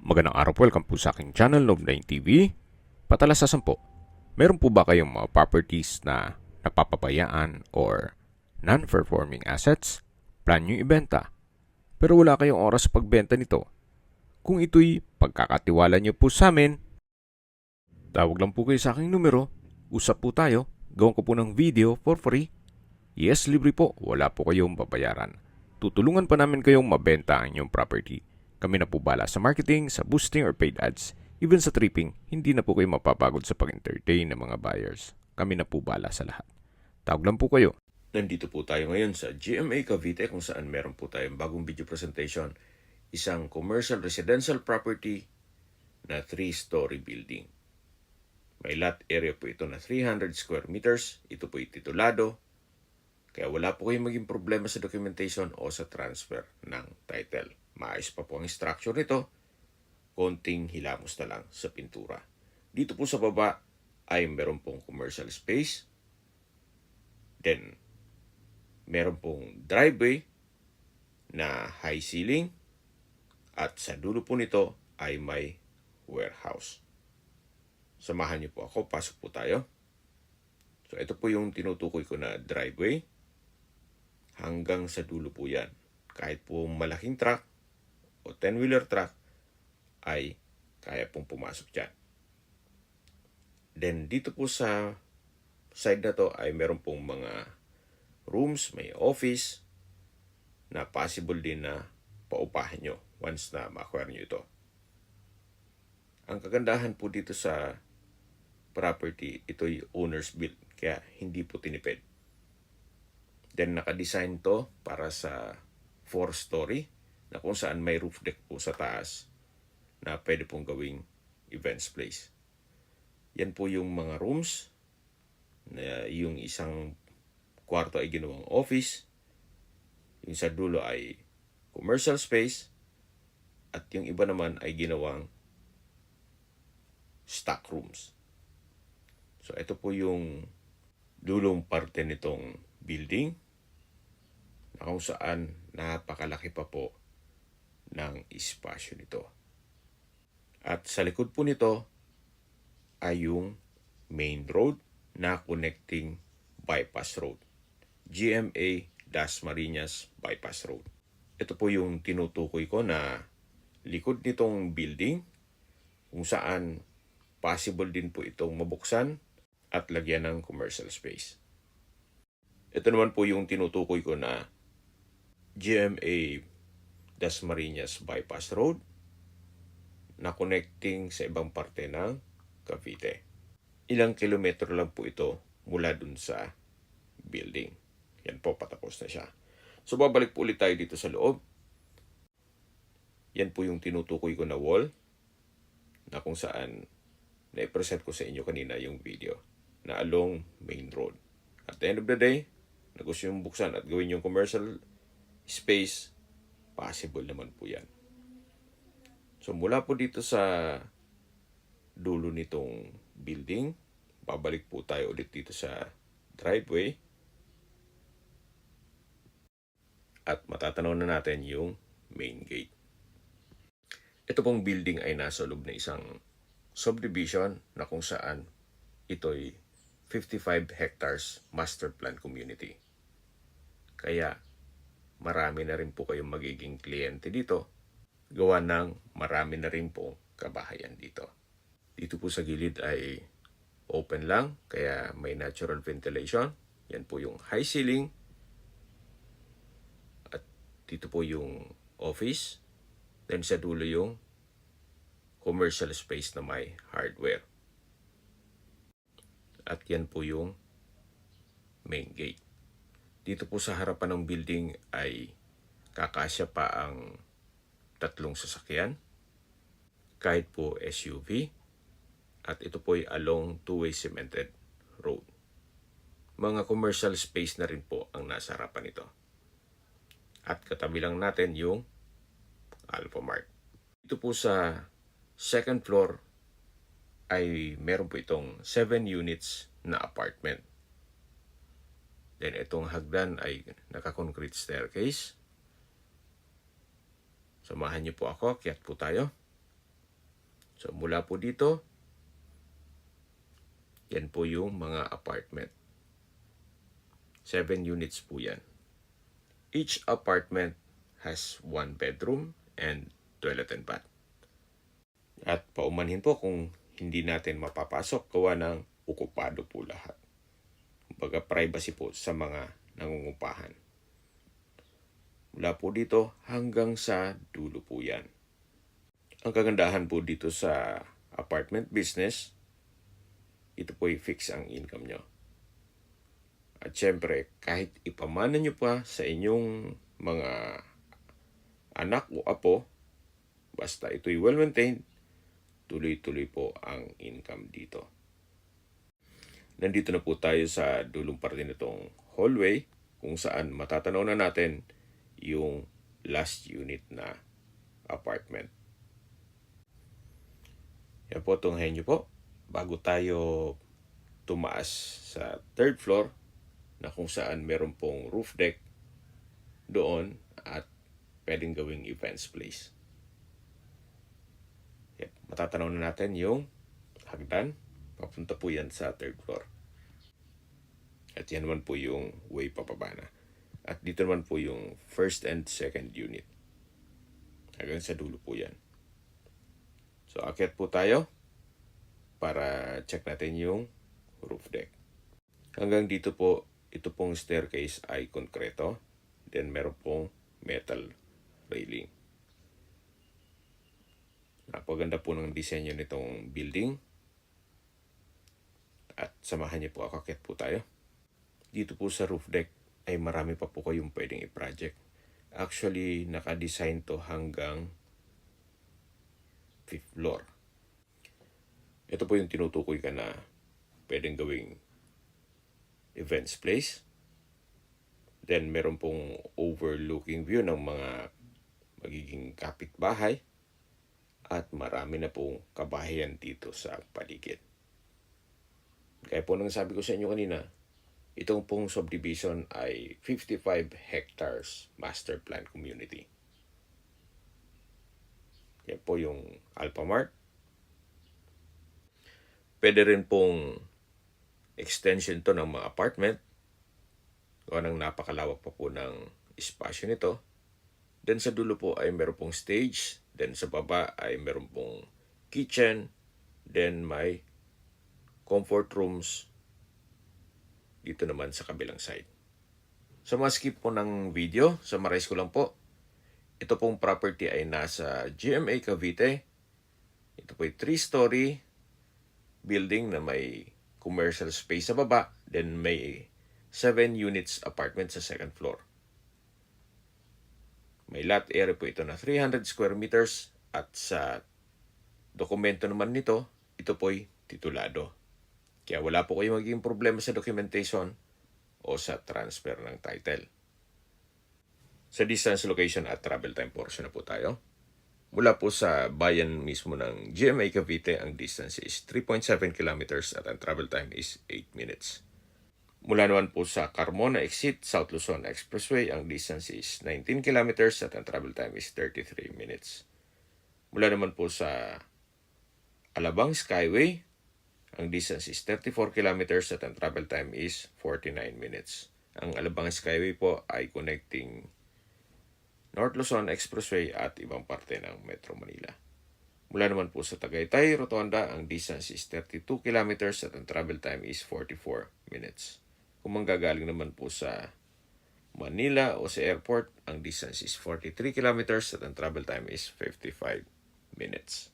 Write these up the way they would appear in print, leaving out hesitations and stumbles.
Magandang araw po, welcome po sa aking channel, Love9 TV. Patalasasan po, meron po ba kayong mga properties na napapabayaan or non-performing assets? Plan nyo ibenta, pero wala kayong oras sa pagbenta nito. Kung ito'y pagkakatiwala nyo po sa amin, tawag lang po kayo sa aking numero, usap po tayo, gawin ko po ng video for free. Yes, libre po, wala po kayong babayaran. Tutulungan pa namin kayong mabenta ang inyong property. Kami na po bala sa marketing, sa boosting or paid ads. Even sa tripping, hindi na po kayo mapapagod sa pag-entertain ng mga buyers. Kami na po bala sa lahat. Tawag lang po kayo. Nandito po tayo ngayon sa GMA Cavite kung saan meron po tayong bagong video presentation. Isang commercial residential property na 3-story building. May lot area po ito na 300 square meters. Ito po titulado. Kaya wala po kayong maging problema sa documentation o sa transfer ng title. Maayos pa po ang structure nito. Konting hilamos na lang sa pintura. Dito po sa baba ay meron pong commercial space. Then, meron pong driveway na high ceiling. At sa dulo po nito ay may warehouse. Samahan niyo po ako. Pasok po tayo. So, ito po yung tinutukoy ko na driveway. Hanggang sa dulo po yan. Kahit po malaking truck o 10-wheeler truck ay kaya pong pumasok dyan. Then dito po sa side na to ay meron pong mga rooms, may office na possible din na paupahan nyo once na ma-acquire nyo ito. Ang kagandahan po dito sa property, ito'y owner's built kaya hindi po tinipid. Then naka-design to para sa 4-story na kung saan may roof deck po sa taas na pwede pong gawing events place. Yan po yung mga rooms na yung isang kwarto ay ginawang office, yung sa dulo ay commercial space, at yung iba naman ay ginawang stock rooms. So ito po yung dulong parte nitong building na kung saan napakalaki pa po ng espasyo nito. At sa likod po nito ay yung main road na connecting bypass road. GMA Dasmariñas Bypass Road. Ito po yung tinutukoy ko na likod nitong building kung saan possible din po itong mabuksan at lagyan ng commercial space. Ito naman po yung tinutukoy ko na GMA Dasmariñas Bypass Road na connecting sa ibang parte ng Cavite. Ilang kilometro lang po ito mula dun sa building. Yan po, patapos na siya. So babalik po ulit tayo dito sa loob. Yan po yung tinutukoy ko na wall na kung saan na-present ko sa inyo kanina yung video na along main road. At the end of the day, na gusto yung buksan at gawin yung commercial space, possible naman po yan. So mula po dito sa dulo nitong building, babalik po tayo ulit dito sa driveway. At matatanaw na natin yung main gate. Ito pong building ay nasa loob na isang subdivision na kung saan ito'y 55 hectares master plan community. Kaya marami na rin po kayong magiging kliyente dito. Gawa ng marami na rin po kabahayan dito. Dito po sa gilid ay open lang, kaya may natural ventilation. Yan po yung high ceiling. At dito po yung office. Then sa dulo yung commercial space na may hardware. At yan po yung main gate. Dito po sa harapan ng building ay kakasya pa ang 3 sasakyan. Kahit po SUV. At ito po ay along 2-way cemented road. Mga commercial space na rin po ang nasa harapan nito. At katabi lang natin yung Alphamart. Dito po sa second floor ay meron po itong 7 units na apartment. Then itong hagdan ay naka-concrete staircase. Samahan niyo po ako, akyat po tayo. So mula po dito, yan po yung mga apartment. 7 units po yan. Each apartment has 1 bedroom and toilet and bath. At paumanhin po kung hindi natin mapapasok, gawa ng okupado po lahat. Kumbaga privacy po sa mga nangungupahan. Mula po dito hanggang sa dulo po yan. Ang kagandahan po dito sa apartment business, ito po i-fix ang income nyo. At syempre, kahit ipamana nyo pa sa inyong mga anak o apo, basta ito'y well-maintained, tuloy-tuloy po ang income dito. Nandito na po tayo sa dulong parte nitong hallway kung saan matatanaw na natin yung last unit na apartment. Yan po, tunghayin nyo po. Bago tayo tumaas sa 3rd floor na kung saan meron pong roof deck doon at pwedeng gawing events place. Yan, matatanaw na natin yung hagdan. Papunta po yan sa 3rd floor. At yan naman po yung way papaba na. At dito naman po yung 1st and 2nd unit. Hanggang sa dulo po yan. So, akyat po tayo para check natin yung roof deck. Hanggang dito po, ito pong staircase ay konkreto. Then, meron pong metal railing. Napaganda po ng disenyo nitong building. At samahan niyo po ako, akyat po tayo. Dito po sa roof deck ay marami pa po kayong pwedeng i-project. Actually, naka-design to hanggang 5th floor. Ito po yung tinutukoy ka na pwedeng gawing events place. Then, meron pong overlooking view ng mga magiging kapitbahay. At marami na pong kabahayan dito sa paligid. Kaya po nang sabi ko sa inyo kanina, itong pong subdivision ay 55 hectares master plan community. Yan po yung Alphamart. Pwede rin pong extension to ng mga apartment. O nang napakalawak pa po ng espasyo nito. Then sa dulo po ay meron pong stage. Then sa baba ay meron pong kitchen. Then may comfort rooms dito naman sa kabilang side. Sa mga skip po ng video, summarize ko lang po. Ito pong property ay nasa GMA Cavite. Ito po ay 3-story building na may commercial space sa baba. Then may 7 units apartment sa 2nd floor. May lot area po ito na 300 square meters. At sa dokumento naman nito, ito po ay titulado. Kaya wala po kayong magiging problema sa documentation o sa transfer ng title. Sa distance, location at travel time portion na po tayo. Mula po sa bayan mismo ng GMA Cavite, ang distance is 3.7 kilometers at ang travel time is 8 minutes. Mula naman po sa Carmona Exit, South Luzon Expressway, ang distance is 19 kilometers at ang travel time is 33 minutes. Mula naman po sa Alabang Skyway, ang distance is 34 kilometers at ang travel time is 49 minutes. Ang Alabang Skyway po ay connecting North Luzon Expressway at ibang parte ng Metro Manila. Mula naman po sa Tagaytay, Rotonda, ang distance is 32 kilometers at ang travel time is 44 minutes. Kung manggagaling naman po sa Manila o sa airport, ang distance is 43 kilometers at ang travel time is 55 minutes.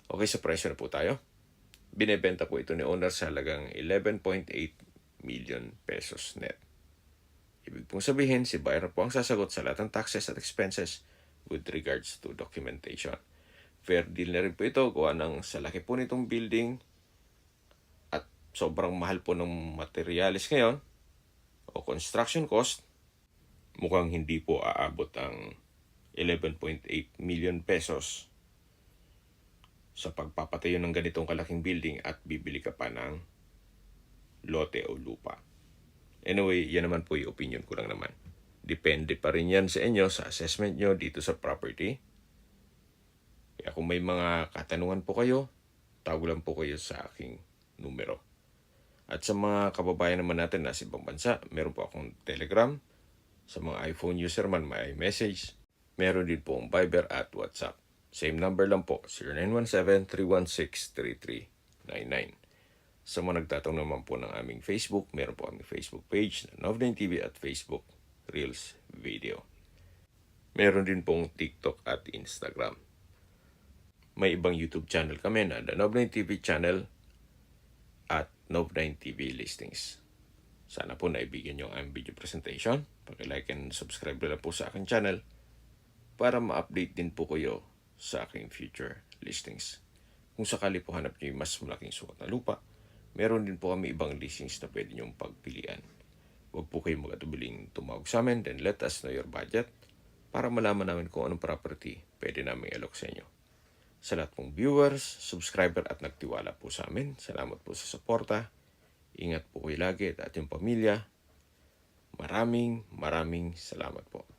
Okay, sa presyo na po tayo. Binebenta po ito ni owner sa halagang 11.8 million pesos net. Ibig pong sabihin, si buyer po ang sasagot sa lahat ng taxes at expenses with regards to documentation. Fair deal na rin po ito, gawa ng sa laki po nitong building at sobrang mahal po ng materialis ngayon o construction cost, mukhang hindi po aabot ang 11.8 million pesos sa pagpapatayo ng ganitong kalaking building at bibili ka pa ng lote o lupa. Anyway, yan naman po yung opinion ko lang naman. Depende pa rin yan sa inyo, sa assessment nyo dito sa property. Kaya kung may mga katanungan po kayo, tawag lang po kayo sa aking numero. At sa mga kababayan naman natin na sa ibang bansa, meron po akong Telegram. Sa mga iPhone user man, may iMessage. Meron din po ang Viber at WhatsApp. Same number lang po, 0917-316-3399. Sa mga nagtatanong naman po ng aming Facebook, meron po aming Facebook page na Nov9 TV at Facebook Reels Video. Meron din pong TikTok at Instagram. May ibang YouTube channel kami na The Nov9 TV channel at Nov9 TV Listings. Sana po naibigyan nyo ang video presentation. Pag-like and subscribe na po sa aking channel para ma-update din po kayo sa aking future listings. Kung sakali po hanap nyo yung mas malaking sukat na lupa, meron din po kami ibang listings na pwede nyong pagpilian. Huwag po kayong mag-atubiling tumawag sa amin, then let us know your budget para malaman namin kung anong property pwede namin i-alok sa inyo. Sa lahat pong viewers, subscriber at nagtiwala po sa amin, salamat po sa suporta. Ingat po kayo lagi at yung pamilya. Maraming salamat po.